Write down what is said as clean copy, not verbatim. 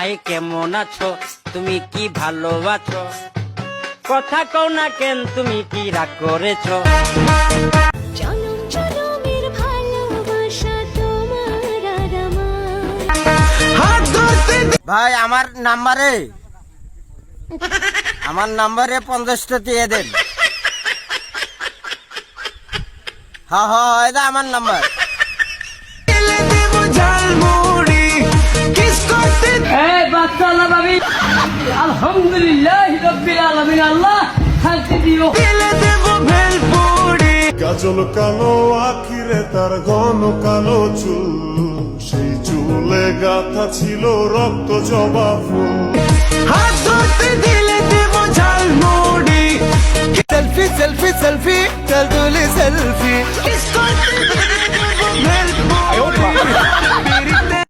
ভাই কেমন আছো, তুমি কি ভালো আছো? কথা কও না কেন, তুমি কি রাগ করেছো? জনম জনমের ভালোবাসা তোমার আর আমার। ভাই আমার নাম্বারে 50টা দিয়ে দেন। হ্যাঁ হ্যাঁ, এটা আমার নাম্বার। আলহামদুলিল্লাহ রাব্বিল আলামিন, আল্লাহ শান্তি দিও। কাজল কালো আখিরে তার ঘন কালো চুল, সেই চুলে গাথা ছিল রক্ত জবা ফুল। হাত ধরতে দিলে দেব ঝালমুড়ি। সেলফি সেলফি সেলফি চল তুলি সেলফি।